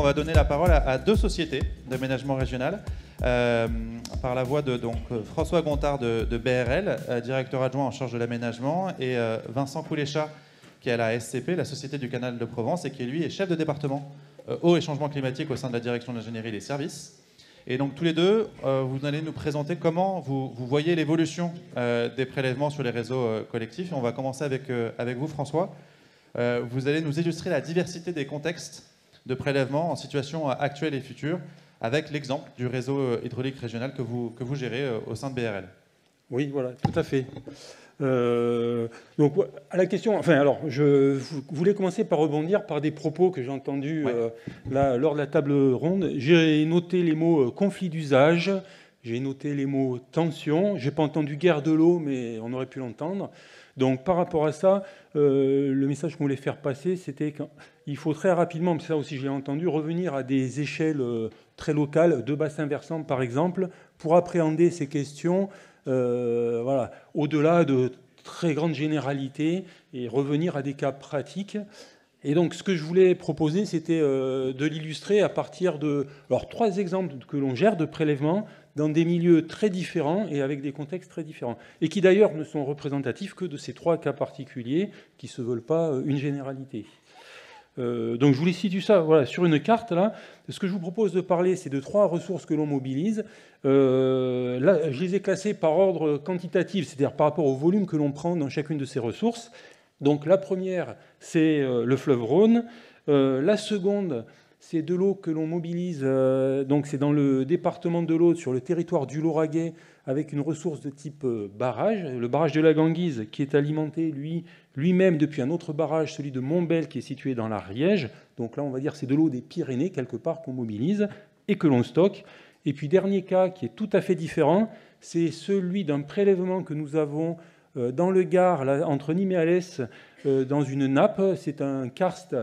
on va donner la parole à deux sociétés d'aménagement régional, par la voix de François Gontard de BRL, directeur adjoint en charge de l'aménagement, et Vincent Pouléchat, qui est à la SCP, la Société du Canal de Provence, et qui lui est chef de département eau et changement climatique au sein de la direction de l'ingénierie des services. Et donc tous les deux, vous allez nous présenter comment vous voyez l'évolution des prélèvements sur les réseaux collectifs. Et on va commencer avec vous, François. Vous allez nous illustrer la diversité des contextes de prélèvement en situation actuelle et future, avec l'exemple du réseau hydraulique régional que vous gérez au sein de BRL. Oui, voilà, tout à fait. Donc, à la question, enfin, alors, je voulais commencer par rebondir par des propos que j'ai entendus lors de la table ronde. J'ai noté les mots conflit d'usage, j'ai noté les mots tension, j'ai pas entendu guerre de l'eau, mais on aurait pu l'entendre. Donc, par rapport à ça, le message qu'on voulait faire passer, c'était qu'il faut très rapidement, mais ça aussi je l'ai entendu, revenir à des échelles très locales, de bassins versants par exemple, pour appréhender ces questions. Voilà, au-delà de très grandes généralités et revenir à des cas pratiques. Et donc, ce que je voulais proposer, c'était de l'illustrer à partir de 3 exemples que l'on gère de prélèvements dans des milieux très différents et avec des contextes très différents. Et qui d'ailleurs ne sont représentatifs que de ces 3 cas particuliers qui ne se veulent pas une généralité. Donc je vous les situe ça voilà, sur une carte. Là. Ce que je vous propose de parler, c'est de 3 ressources que l'on mobilise. Là, je les ai classées par ordre quantitatif, c'est-à-dire par rapport au volume que l'on prend dans chacune de ces ressources. Donc la première, c'est le fleuve Rhône. La seconde, c'est de l'eau que l'on mobilise. Donc c'est dans le département de l'Aude, sur le territoire du Lauragais, avec une ressource de type barrage. Le barrage de la Ganguise, qui est alimenté, lui-même depuis un autre barrage, celui de Montbel, qui est situé dans l'Ariège. Donc là, on va dire c'est de l'eau des Pyrénées, quelque part, qu'on mobilise et que l'on stocke. Et puis, dernier cas qui est tout à fait différent, c'est celui d'un prélèvement que nous avons dans le Gard, là, entre Nîmes et Alès, dans une nappe. C'est un karst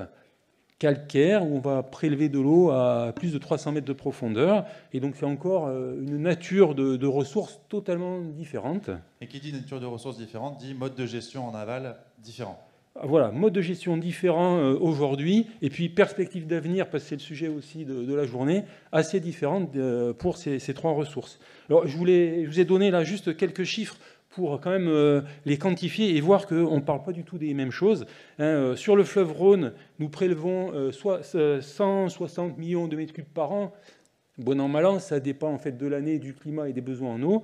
calcaire où on va prélever de l'eau à plus de 300 mètres de profondeur. Et donc, c'est encore une nature de ressources totalement différente. Et qui dit nature de ressources différentes, dit mode de gestion en aval différent. Voilà, mode de gestion différent aujourd'hui, et puis perspective d'avenir, parce que c'est le sujet aussi de la journée, assez différente pour ces 3 ressources. Alors, je vous ai donné là juste quelques chiffres pour quand même les quantifier et voir qu'on ne parle pas du tout des mêmes choses. Sur le fleuve Rhône, nous prélevons 160 millions de mètres cubes par an. Bon an, mal an, ça dépend en fait de l'année, du climat et des besoins en eau.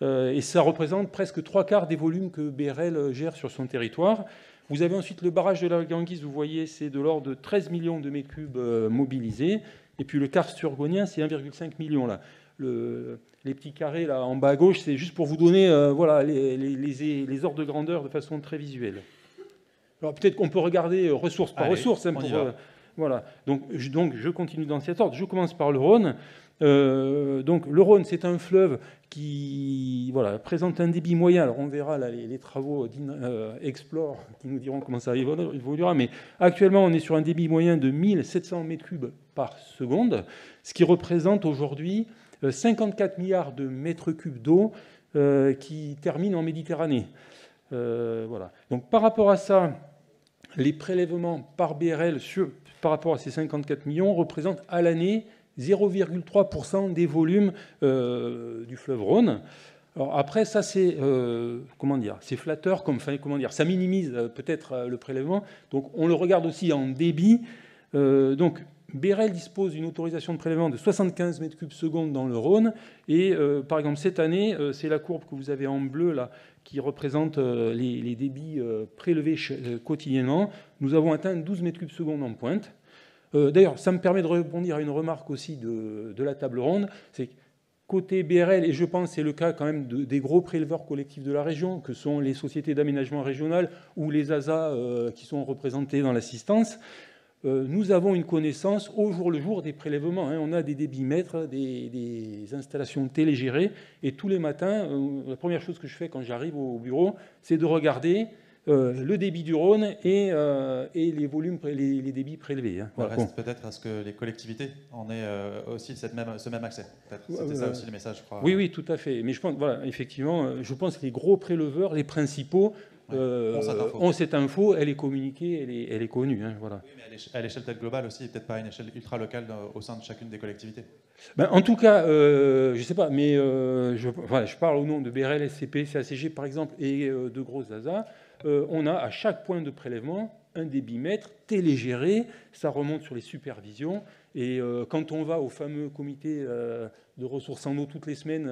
Et ça représente presque 3/4 des volumes que BRL gère sur son territoire. Vous avez ensuite le barrage de la Ganguise, vous voyez, c'est de l'ordre de 13 millions de mètres cubes mobilisés. Et puis le karst turgonien, c'est 1,5 million là. Les petits carrés là en bas à gauche, c'est juste pour vous donner voilà, les ordres de grandeur de façon très visuelle. Alors peut-être qu'on peut regarder ressource par ressource. Hein, voilà. Donc je continue dans cet ordre. Je commence par le Rhône. Donc le Rhône, c'est un fleuve qui présente un débit moyen. Alors on verra là, les travaux d'Explore qui nous diront comment ça évoluera. Mais actuellement, on est sur un débit moyen de 1700 mètres cubes par seconde, ce qui représente aujourd'hui 54 milliards de mètres cubes d'eau qui terminent en Méditerranée. Voilà. Donc par rapport à ça, les prélèvements par BRL par rapport à ces 54 millions représentent à l'année 0,3% des volumes du fleuve Rhône. Alors après, ça c'est c'est flatteur, ça minimise peut-être le prélèvement. Donc on le regarde aussi en débit. Donc BRL dispose d'une autorisation de prélèvement de 75 mètres cubes secondes dans le Rhône. Et par exemple cette année, c'est la courbe que vous avez en bleu là, qui représente les débits prélevés quotidiennement. Nous avons atteint 12 mètres cubes secondes en pointe. D'ailleurs, ça me permet de rebondir à une remarque aussi de la table ronde, c'est que côté BRL, et je pense que c'est le cas quand même des gros préleveurs collectifs de la région, que sont les sociétés d'aménagement régional ou les ASA qui sont représentés dans l'assistance, nous avons une connaissance au jour le jour des prélèvements. On a des débitmètres, des installations télégérées, et tous les matins, la première chose que je fais quand j'arrive au bureau, c'est de regarder le débit du Rhône et les volumes, les débits prélevés. Il reste peut-être à ce que les collectivités en aient aussi ce même accès. C'était ça aussi le message, je crois. Oui, tout à fait. Mais je pense, effectivement, je pense que les gros préleveurs, les principaux, ont cette info, elle est communiquée, elle est connue. Hein, voilà. Oui, mais à l'échelle peut-être globale aussi, et peut-être pas à une échelle ultra-locale au sein de chacune des collectivités. Ben, en tout cas, je ne sais pas, mais je parle au nom de BRL, SCP, CACG par exemple, et de Gros Asa. On a à chaque point de prélèvement un débitmètre télégéré, ça remonte sur les supervisions, et quand on va au fameux comité de ressources en eau toutes les semaines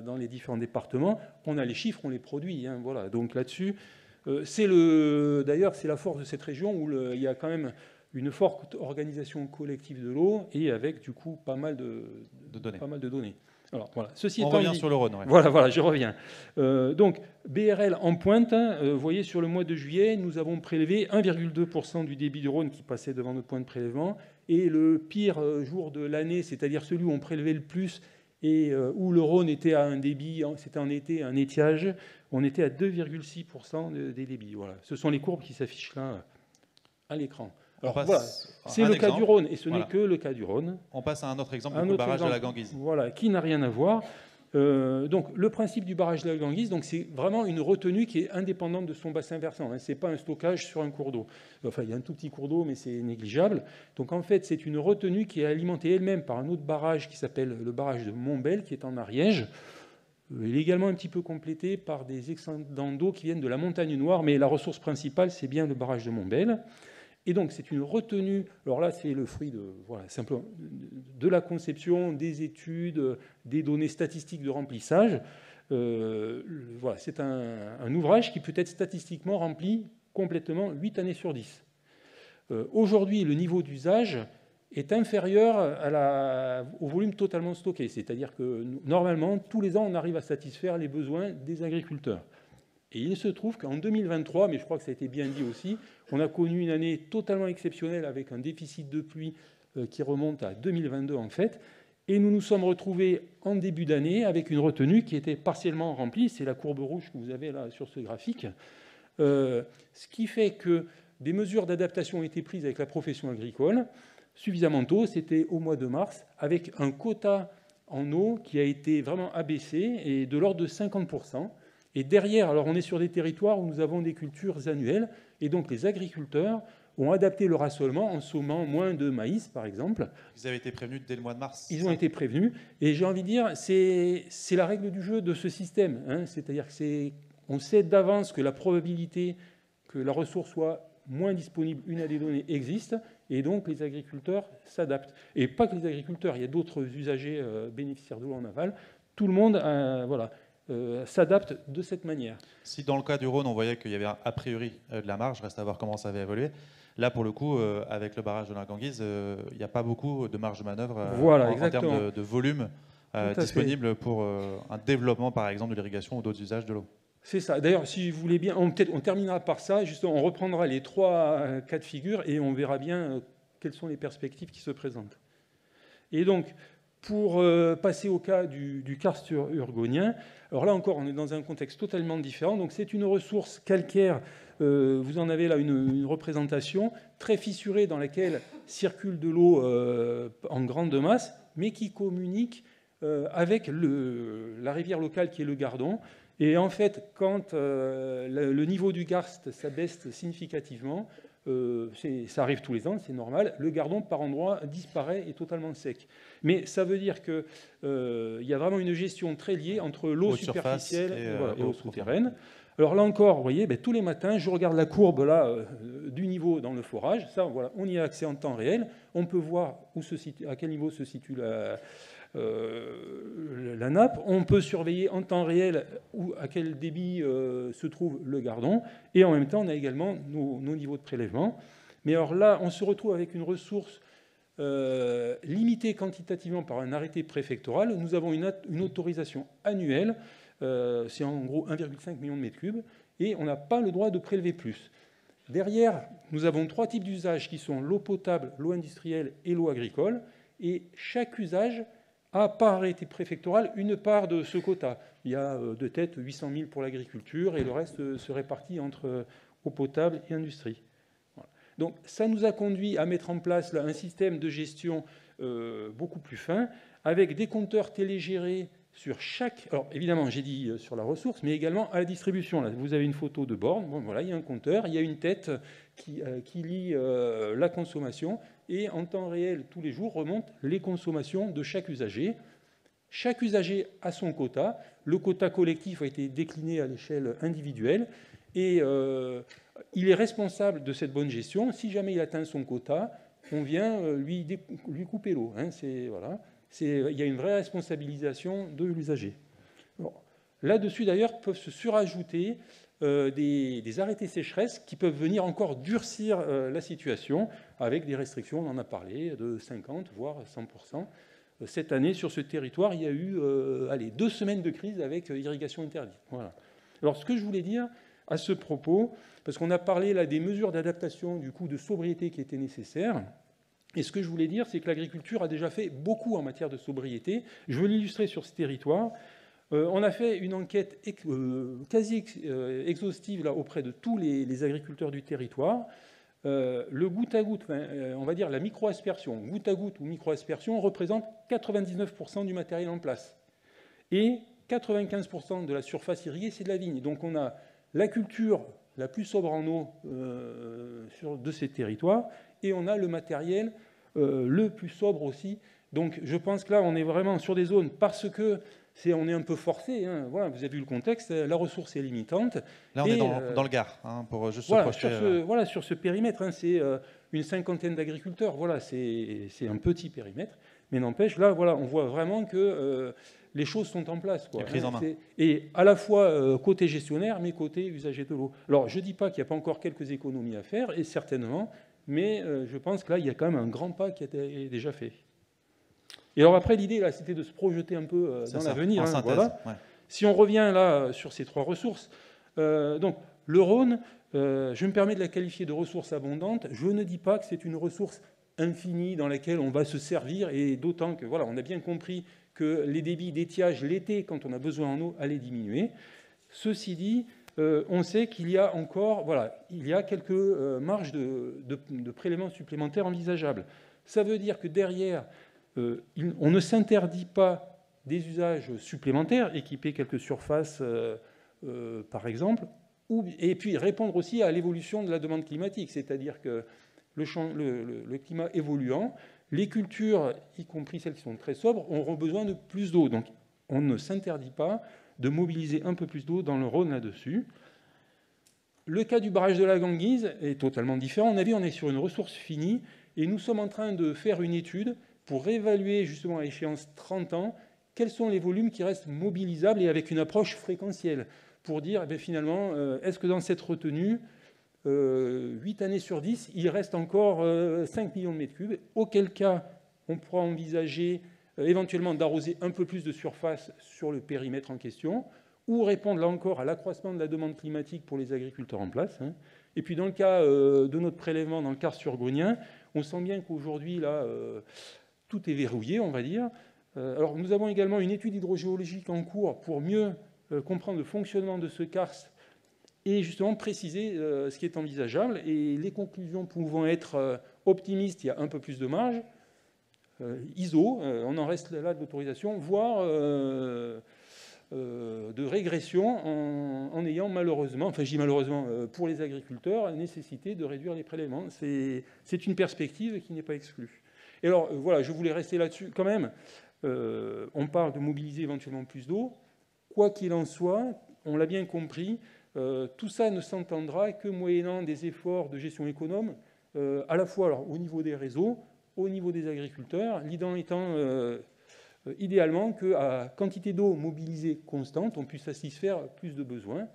dans les différents départements, on a les chiffres, on les produit. Hein, voilà. Donc là-dessus, d'ailleurs, c'est la force de cette région où il y a quand même une forte organisation collective de l'eau et avec du coup pas mal de données. Alors, voilà. On revient sur le Rhône. Ouais. Voilà, je reviens. Donc, BRL en pointe, vous voyez, sur le mois de juillet, nous avons prélevé 1,2% du débit du Rhône qui passait devant notre point de prélèvement. Et le pire jour de l'année, c'est-à-dire celui où on prélevait le plus et où le Rhône était à un débit, c'était en été, un étiage, on était à 2,6% des débits. Voilà. Ce sont les courbes qui s'affichent là à l'écran. Alors voilà, c'est le cas du Rhône, et ce n'est que le cas du Rhône. On passe à un autre exemple, le barrage de la Ganguise. Voilà, qui n'a rien à voir. Donc le principe du barrage de la Ganguise, c'est vraiment une retenue qui est indépendante de son bassin versant. Hein. Ce n'est pas un stockage sur un cours d'eau. Enfin, il y a un tout petit cours d'eau, mais c'est négligeable. Donc en fait, c'est une retenue qui est alimentée elle-même par un autre barrage qui s'appelle le barrage de Montbel, qui est en Ariège. Il est également un petit peu complété par des excédents d'eau qui viennent de la montagne Noire, mais la ressource principale, c'est bien le barrage de Montbel. Et donc, c'est une retenue. Alors là, c'est le fruit simplement de la conception, des études, des données statistiques de remplissage. C'est un ouvrage qui peut être statistiquement rempli complètement 8 années sur 10. Aujourd'hui, le niveau d'usage est inférieur au volume totalement stocké. C'est-à-dire que normalement, tous les ans, on arrive à satisfaire les besoins des agriculteurs. Et il se trouve qu'en 2023, mais je crois que ça a été bien dit aussi, on a connu une année totalement exceptionnelle avec un déficit de pluie qui remonte à 2022 en fait. Et nous nous sommes retrouvés en début d'année avec une retenue qui était partiellement remplie. C'est la courbe rouge que vous avez là sur ce graphique. Ce qui fait que des mesures d'adaptation ont été prises avec la profession agricole suffisamment tôt. C'était au mois de mars, avec un quota en eau qui a été vraiment abaissé et de l'ordre de 50%. Et derrière, alors on est sur des territoires où nous avons des cultures annuelles, et donc les agriculteurs ont adapté leur assolement en sommant moins de maïs, par exemple. Ils avaient été prévenus dès le mois de mars. Ils ont été prévenus, et j'ai envie de dire, c'est la règle du jeu de ce système. Hein. C'est-à-dire qu'on sait d'avance que la probabilité que la ressource soit moins disponible une année donnée existe, et donc les agriculteurs s'adaptent. Et pas que les agriculteurs, il y a d'autres usagers bénéficiaires de l'eau en aval. Tout le monde, s'adapte de cette manière. Si dans le cas du Rhône, on voyait qu'il y avait a priori de la marge, reste à voir comment ça avait évolué. Là, pour le coup, avec le barrage de la Ganguise, il n'y a pas beaucoup de marge de manœuvre en termes de volume disponible pour un développement, par exemple, de l'irrigation ou d'autres usages de l'eau. C'est ça. D'ailleurs, si vous voulez bien, on terminera par ça. Justement, on reprendra les 3 cas de figure et on verra bien quelles sont les perspectives qui se présentent. Et donc, pour passer au cas du karst urgonien, alors là encore, on est dans un contexte totalement différent. Donc c'est une ressource calcaire, vous en avez là une représentation très fissurée dans laquelle circule de l'eau en grande masse, mais qui communique avec la rivière locale qui est le Gardon. Et en fait, quand le niveau du karst s'abaisse significativement, ça arrive tous les ans, c'est normal. Le Gardon, par endroits, disparaît et est totalement sec. Mais ça veut dire qu'il y a vraiment une gestion très liée entre l'eau superficielle et l'eau souterraine. Alors là encore, vous voyez, tous les matins, je regarde la courbe là, du niveau dans le forage. Ça, voilà, on y a accès en temps réel. On peut voir à quel niveau se situe la nappe. On peut surveiller en temps réel à quel débit se trouve le Gardon. Et en même temps, on a également nos niveaux de prélèvement. Mais alors là, on se retrouve avec une ressource limitée quantitativement par un arrêté préfectoral. Nous avons une autorisation annuelle. C'est en gros 1,5 million de mètres cubes. Et on n'a pas le droit de prélever plus. Derrière, nous avons 3 types d'usages qui sont l'eau potable, l'eau industrielle et l'eau agricole. Et chaque usage a, par arrêté préfectoral, une part de ce quota. Il y a de tête 800 000 pour l'agriculture et le reste se répartit entre eau potable et industrie. Voilà. Donc ça nous a conduit à mettre en place là, un système de gestion beaucoup plus fin, avec des compteurs télégérés sur chaque... Alors évidemment, j'ai dit sur la ressource, mais également à la distribution. Là, vous avez une photo de borne, bon, voilà, il y a un compteur, il y a une tête qui lie la consommation, et en temps réel, tous les jours, remontent les consommations de chaque usager. Chaque usager a son quota. Le quota collectif a été décliné à l'échelle individuelle, et il est responsable de cette bonne gestion. Si jamais il atteint son quota, on vient lui couper l'eau. Hein, voilà. Il y a une vraie responsabilisation de l'usager. Là-dessus, d'ailleurs, peuvent se surajouter des arrêtés sécheresse qui peuvent venir encore durcir la situation avec des restrictions, on en a parlé, de 50 voire 100%. Cette année, sur ce territoire, il y a eu 2 semaines de crise avec irrigation interdite. Voilà. Alors, ce que je voulais dire à ce propos, parce qu'on a parlé là des mesures d'adaptation, du coup, de sobriété qui étaient nécessaires. Et ce que je voulais dire, c'est que l'agriculture a déjà fait beaucoup en matière de sobriété. Je veux l'illustrer sur ce territoire. On a fait une enquête quasi exhaustive là, auprès de tous les agriculteurs du territoire. Le goutte à goutte, on va dire la micro-aspersion, goutte à goutte ou micro-aspersion représente 99% du matériel en place. Et 95% de la surface irriguée, c'est de la vigne. Donc on a la culture la plus sobre en eau de ces territoires, et on a le matériel le plus sobre aussi. Donc je pense que là, on est vraiment sur des zones, parce que on est un peu forcé, hein, voilà, vous avez vu le contexte, la ressource est limitante. Là, on est dans le Gard, hein, pour juste se projeter. Voilà, sur ce périmètre, hein, c'est une cinquantaine d'agriculteurs, voilà, c'est un petit périmètre, mais n'empêche, là, voilà, on voit vraiment que les choses sont en place. Quoi, prise en main. Et à la fois côté gestionnaire, mais côté usager de l'eau. Alors, je ne dis pas qu'il n'y a pas encore quelques économies à faire, et certainement, mais je pense que là, il y a quand même un grand pas qui a été déjà fait. Et alors après, l'idée, là, c'était de se projeter un peu dans l'avenir. Hein, voilà. Ouais. Si on revient là sur ces 3 ressources, donc le Rhône, je me permets de la qualifier de ressource abondante. Je ne dis pas que c'est une ressource infinie dans laquelle on va se servir, et d'autant que, voilà, on a bien compris que les débits d'étiage l'été, quand on a besoin en eau, allaient diminuer. Ceci dit, on sait qu'il y a encore, voilà, il y a quelques marges de prélèvements supplémentaires envisageables. Ça veut dire que derrière, on ne s'interdit pas des usages supplémentaires, équiper quelques surfaces, par exemple, et puis répondre aussi à l'évolution de la demande climatique, c'est-à-dire que le climat évoluant, les cultures, y compris celles qui sont très sobres, auront besoin de plus d'eau. Donc on ne s'interdit pas de mobiliser un peu plus d'eau dans le Rhône là-dessus. Le cas du barrage de la Ganguise est totalement différent. On est sur une ressource finie, et nous sommes en train de faire une étude pour évaluer justement à échéance 30 ans quels sont les volumes qui restent mobilisables, et avec une approche fréquentielle, pour dire finalement, est-ce que dans cette retenue, 8 années sur 10, il reste encore 5 millions de mètres cubes, auquel cas on pourra envisager éventuellement d'arroser un peu plus de surface sur le périmètre en question, ou répondre là encore à l'accroissement de la demande climatique pour les agriculteurs en place. Hein. Et puis dans le cas de notre prélèvement dans le Gard surgrunien, on sent bien qu'aujourd'hui, là, tout est verrouillé, on va dire. Alors nous avons également une étude hydrogéologique en cours pour mieux comprendre le fonctionnement de ce karst et justement préciser ce qui est envisageable. Et les conclusions pouvant être optimistes, il y a un peu plus de marge. ISO, on en reste là de l'autorisation, voire de régression en ayant malheureusement, enfin je dis malheureusement pour les agriculteurs, nécessité de réduire les prélèvements. C'est une perspective qui n'est pas exclue. Et alors voilà, je voulais rester là-dessus quand même. On parle de mobiliser éventuellement plus d'eau. Quoi qu'il en soit, on l'a bien compris, tout ça ne s'entendra que moyennant des efforts de gestion économe, à la fois alors, au niveau des réseaux, au niveau des agriculteurs, l'idée étant idéalement qu'à quantité d'eau mobilisée constante, on puisse satisfaire plus de besoins,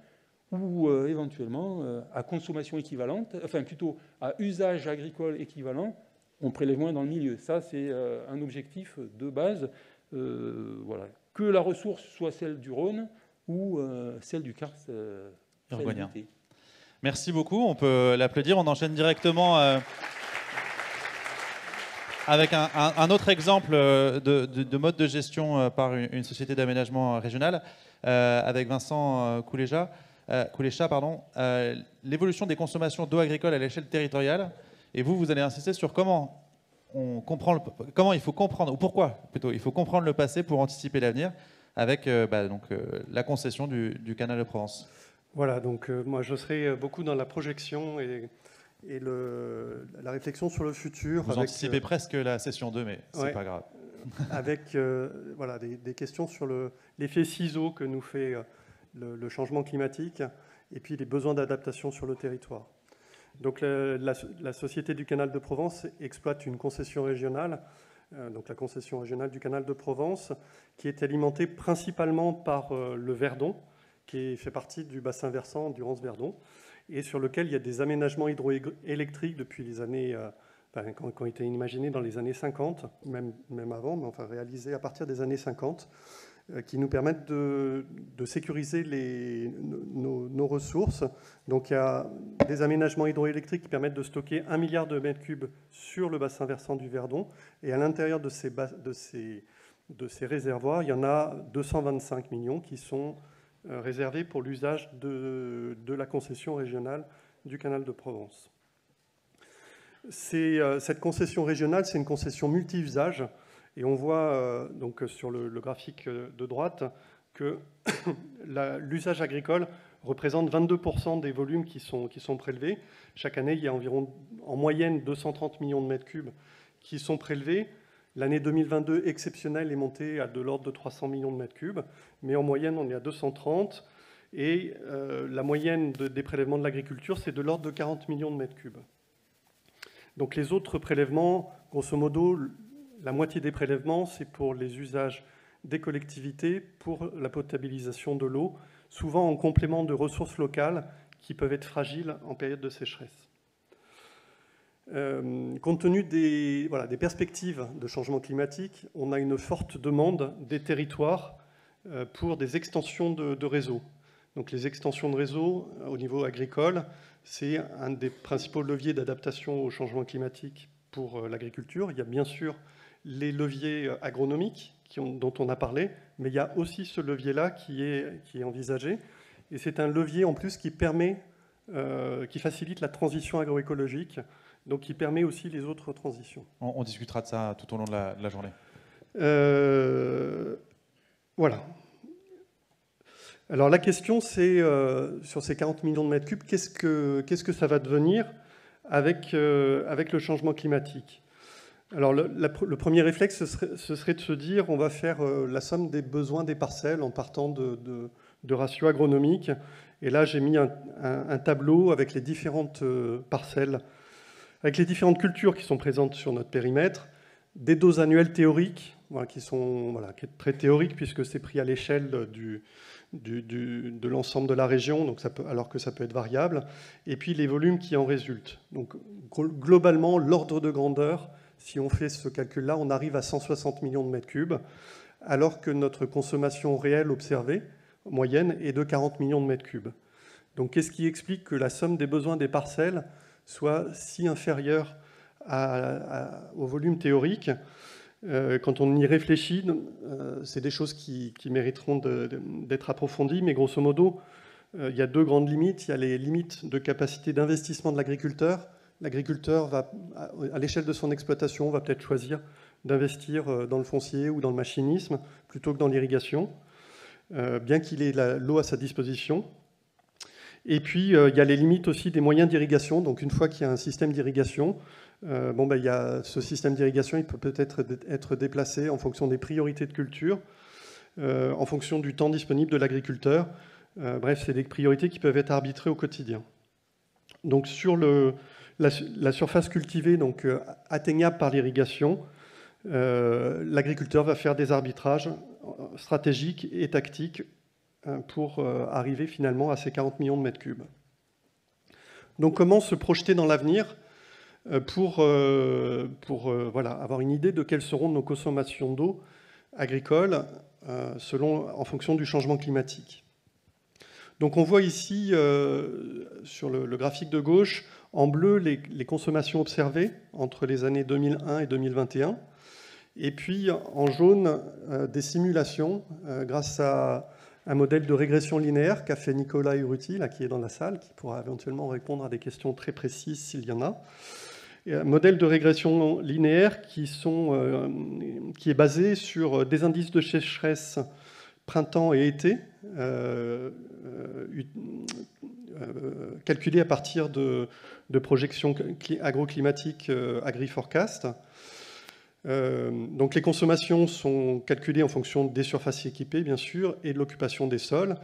ou éventuellement à consommation équivalente, enfin plutôt à usage agricole équivalent, on prélève moins dans le milieu. Ça, c'est un objectif de base. Voilà. Que la ressource soit celle du Rhône ou celle du karst. Merci beaucoup. On peut l'applaudir. On enchaîne directement avec un autre exemple de mode de gestion par une société d'aménagement régional, avec Vincent Koulécha, l'évolution des consommations d'eau agricole à l'échelle territoriale. Et vous allez insister sur comment il faut comprendre, ou pourquoi plutôt, il faut comprendre le passé pour anticiper l'avenir. avec la concession du canal de Provence. Voilà, donc moi je serai beaucoup dans la projection et la réflexion sur le futur. Vous anticipez presque la session 2, mais c'est pas grave. Avec voilà, des questions sur l'effet ciseau que nous fait le changement climatique et puis les besoins d'adaptation sur le territoire. Donc la Société du Canal de Provence exploite une concession régionale, donc la concession régionale du Canal de Provence, qui est alimentée principalement par le Verdon, qui fait partie du bassin versant du Rance-Verdon, et sur lequel il y a des aménagements hydroélectriques depuis les années, qui ont été imaginés dans les années 50, même avant, mais enfin réalisés à partir des années 50, qui nous permettent de sécuriser nos ressources. Donc il y a des aménagements hydroélectriques qui permettent de stocker 1 milliard de mètres cubes sur le bassin versant du Verdon, et à l'intérieur de ces réservoirs, il y en a 225 millions qui sont réservés pour l'usage de la concession régionale du canal de Provence. Cette concession régionale, c'est une concession multi-usage, et on voit donc sur le graphique de droite que l'usage agricole représente 22% des volumes qui sont prélevés. Chaque année, il y a environ, en moyenne, 230 millions de mètres cubes qui sont prélevés. L'année 2022 exceptionnelle est montée à de l'ordre de 300 millions de mètres cubes, mais en moyenne, on est à 230. Et la moyenne des prélèvements de l'agriculture, c'est de l'ordre de 40 millions de mètres cubes. Donc les autres prélèvements, grosso modo, la moitié des prélèvements, c'est pour les usages des collectivités, pour la potabilisation de l'eau, souvent en complément de ressources locales qui peuvent être fragiles en période de sécheresse. Compte tenu des perspectives de changement climatique, on a une forte demande des territoires pour des extensions de réseaux. Donc les extensions de réseaux au niveau agricole, c'est un des principaux leviers d'adaptation au changement climatique pour l'agriculture. Il y a bien sûr les leviers agronomiques dont on a parlé, mais il y a aussi ce levier-là qui est envisagé. Et c'est un levier en plus qui facilite la transition agroécologique, donc qui permet aussi les autres transitions. On discutera de ça tout au long de la journée. Voilà. Alors la question, c'est sur ces 40 millions de mètres cubes, qu'est-ce que ça va devenir avec le changement climatique? Alors le premier réflexe, ce serait de se dire on va faire la somme des besoins des parcelles en partant de ratios agronomiques. Et là, j'ai mis un tableau avec les différentes parcelles, avec les différentes cultures qui sont présentes sur notre périmètre, des doses annuelles théoriques, qui sont très théoriques puisque c'est pris à l'échelle de l'ensemble de la région, donc alors que ça peut être variable, et puis les volumes qui en résultent. Donc globalement, l'ordre de grandeur, si on fait ce calcul-là, on arrive à 160 millions de mètres cubes, alors que notre consommation réelle observée, moyenne, est de 40 millions de mètres cubes. Donc qu'est-ce qui explique que la somme des besoins des parcelles soit si inférieure au volume théorique? Quand on y réfléchit, c'est des choses qui mériteront d'être approfondies, mais grosso modo, il y a deux grandes limites. Il y a les limites de capacité d'investissement de l'agriculteur. L'agriculteur, à l'échelle de son exploitation, va peut-être choisir d'investir dans le foncier ou dans le machinisme plutôt que dans l'irrigation, bien qu'il ait l'eau à sa disposition. Et puis, il y a les limites aussi des moyens d'irrigation. Donc, une fois qu'il y a un système d'irrigation, il y a ce système d'irrigation, il peut peut-être être déplacé en fonction des priorités de culture, en fonction du temps disponible de l'agriculteur. Bref, c'est des priorités qui peuvent être arbitrées au quotidien. Donc, sur la surface cultivée, donc atteignable par l'irrigation, l'agriculteur va faire des arbitrages stratégiques et tactiques pour arriver finalement à ces 40 millions de mètres cubes. Donc comment se projeter dans l'avenir pour avoir une idée de quelles seront nos consommations d'eau agricole en fonction du changement climatique. Donc on voit ici sur le graphique de gauche en bleu les consommations observées entre les années 2001 et 2021, et puis en jaune des simulations grâce à un modèle de régression linéaire qu'a fait Nicolas Urruti, là, qui est dans la salle, qui pourra éventuellement répondre à des questions très précises s'il y en a. Et un modèle de régression linéaire qui est basé sur des indices de sécheresse printemps et été, calculés à partir de projections agroclimatiques AgriForecast. Donc les consommations sont calculées en fonction des surfaces équipées, bien sûr, et de l'occupation des sols.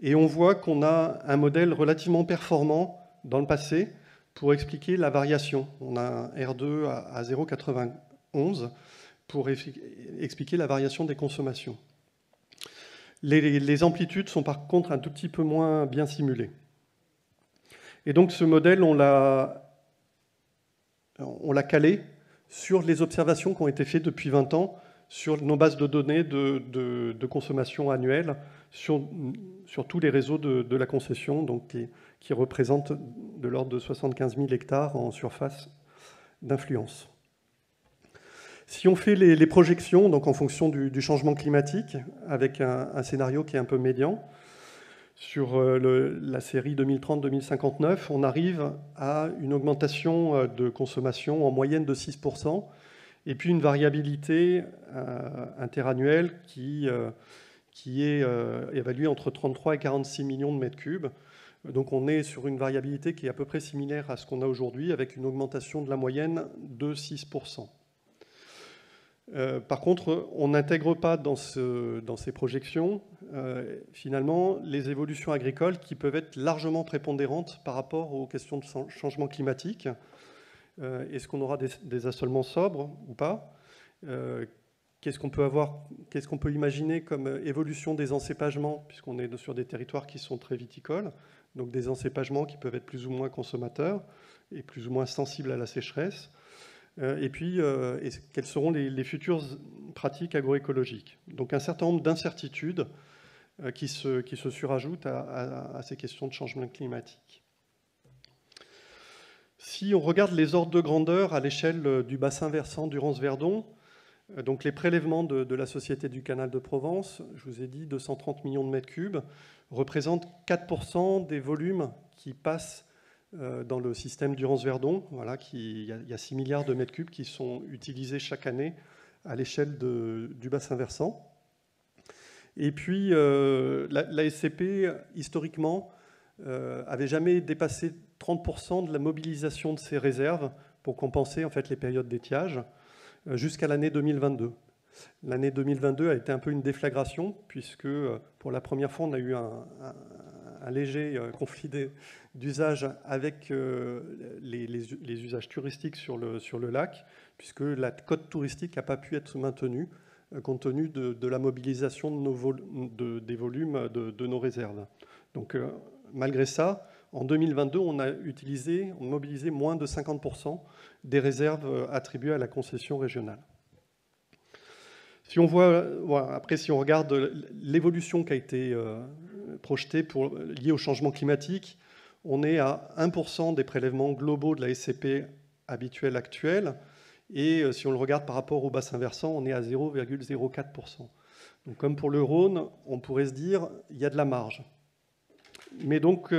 Et on voit qu'on a un modèle relativement performant dans le passé pour expliquer la variation. On a un R2 à 0,91 pour expliquer la variation des consommations. Les amplitudes sont par contre un tout petit peu moins bien simulées. Et donc ce modèle, on l'a calé sur les observations qui ont été faites depuis 20 ans sur nos bases de données de consommation annuelle sur tous les réseaux de la concession, donc qui représentent de l'ordre de 75 000 hectares en surface d'influence. Si on fait les projections, donc en fonction du changement climatique, avec un scénario qui est un peu médian, sur la série 2030-2059, on arrive à une augmentation de consommation en moyenne de 6%, et puis une variabilité interannuelle qui est évaluée entre 33 et 46 millions de mètres cubes. Donc on est sur une variabilité qui est à peu près similaire à ce qu'on a aujourd'hui, avec une augmentation de la moyenne de 6%. Par contre, on n'intègre pas dans ces projections, finalement, les évolutions agricoles qui peuvent être largement prépondérantes par rapport aux questions de changement climatique. Est-ce qu'on aura des assolements sobres ou pas? Qu'est-ce qu'on peut imaginer comme évolution des encépagements, puisqu'on est sur des territoires qui sont très viticoles, donc des encépagements qui peuvent être plus ou moins consommateurs et plus ou moins sensibles à la sécheresse. Et puis, quelles seront les futures pratiques agroécologiques? Donc un certain nombre d'incertitudes qui se surajoutent à ces questions de changement climatique. Si on regarde les ordres de grandeur à l'échelle du bassin versant du Rance-Verdon, donc les prélèvements de la Société du Canal de Provence, je vous ai dit 230 millions de mètres cubes, représentent 4% des volumes qui passent dans le système du Rance-Verdon. Voilà, il y a 6 milliards de mètres cubes qui sont utilisés chaque année à l'échelle du bassin versant. Et puis, la SCP, historiquement, avait jamais dépassé 30% de la mobilisation de ses réserves pour compenser en fait, les périodes d'étiage jusqu'à l'année 2022. L'année 2022 a été un peu une déflagration, puisque pour la première fois, on a eu un léger conflit d'usage avec les usages touristiques sur le lac, puisque la cote touristique n'a pas pu être maintenue compte tenu de la mobilisation des volumes de nos réserves. Donc, malgré ça, en 2022, on a mobilisé moins de 50% des réserves attribuées à la concession régionale. Si on après, si on regarde l'évolution qui a été projetée liée au changement climatique, on est à 1% des prélèvements globaux de la SCP habituelle actuelle, et si on le regarde par rapport au bassin versant, on est à 0,04%. Donc, comme pour le Rhône, on pourrait se dire il y a de la marge. Mais donc,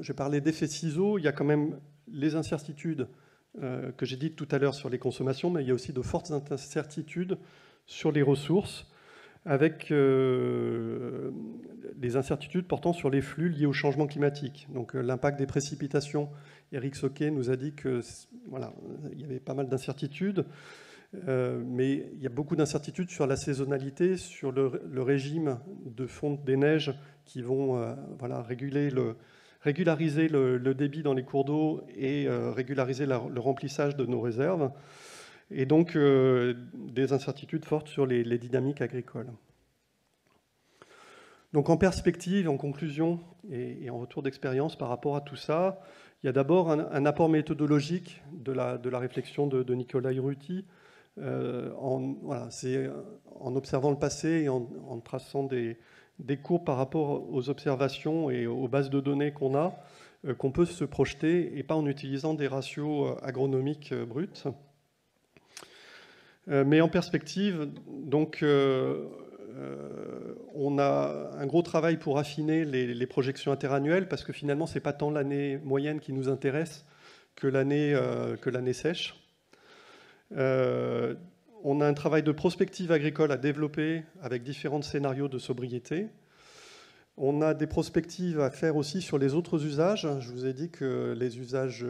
j'ai parlé d'effet ciseau, il y a quand même les incertitudes que j'ai dites tout à l'heure sur les consommations, mais il y a aussi de fortes incertitudes sur les ressources, avec des incertitudes portant sur les flux liés au changement climatique. Donc l'impact des précipitations, Eric Soquet nous a dit que voilà, il y avait pas mal d'incertitudes, mais il y a beaucoup d'incertitudes sur la saisonnalité, sur le régime de fonte des neiges qui vont voilà, régulariser le débit dans les cours d'eau et régulariser le remplissage de nos réserves. Et donc des incertitudes fortes sur les dynamiques agricoles. Donc en perspective, en conclusion et en retour d'expérience par rapport à tout ça, il y a d'abord un apport méthodologique de la réflexion de Nicolas Urruti, c'est en observant le passé et en traçant des courbes par rapport aux observations et aux bases de données qu'on a, qu'on peut se projeter et pas en utilisant des ratios agronomiques bruts. Mais en perspective, donc, on a un gros travail pour affiner les projections interannuelles, parce que finalement, ce n'est pas tant l'année moyenne qui nous intéresse que l'année sèche. On a un travail de prospective agricole à développer avec différents scénarios de sobriété. On a des prospectives à faire aussi sur les autres usages. Je vous ai dit que les usages,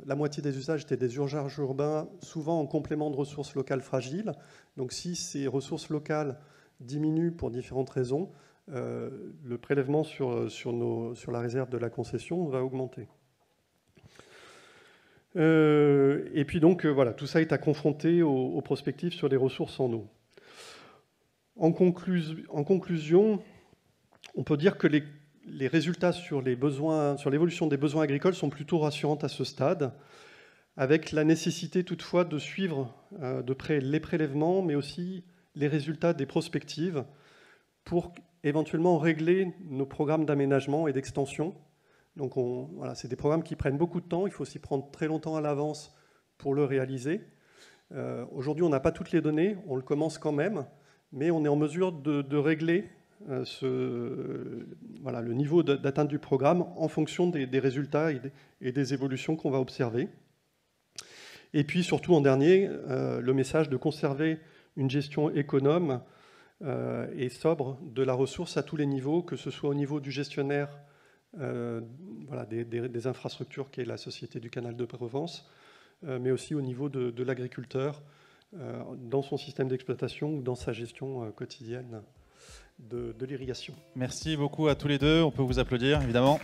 la moitié des usages étaient des usages urbains, souvent en complément de ressources locales fragiles. Donc si ces ressources locales diminuent pour différentes raisons, le prélèvement sur la réserve de la concession va augmenter. Et puis donc, voilà, tout ça est à confronter aux prospectives sur les ressources en eau. En conclusion, on peut dire que les résultats sur l'évolution des besoins agricoles sont plutôt rassurants à ce stade, avec la nécessité toutefois de suivre de près les prélèvements, mais aussi les résultats des prospectives pour éventuellement régler nos programmes d'aménagement et d'extension. Donc voilà, c'est des programmes qui prennent beaucoup de temps, il faut s'y prendre très longtemps à l'avance pour le réaliser. Aujourd'hui, on n'a pas toutes les données, on le commence quand même, mais on est en mesure de régler le niveau d'atteinte du programme en fonction des résultats et des évolutions qu'on va observer. Et puis surtout en dernier, le message de conserver une gestion économe et sobre de la ressource à tous les niveaux, que ce soit au niveau du gestionnaire des infrastructures qui est la Société du Canal de Provence, mais aussi au niveau de l'agriculteur dans son système d'exploitation ou dans sa gestion quotidienne de l'irrigation. Merci beaucoup à tous les deux. On peut vous applaudir, évidemment.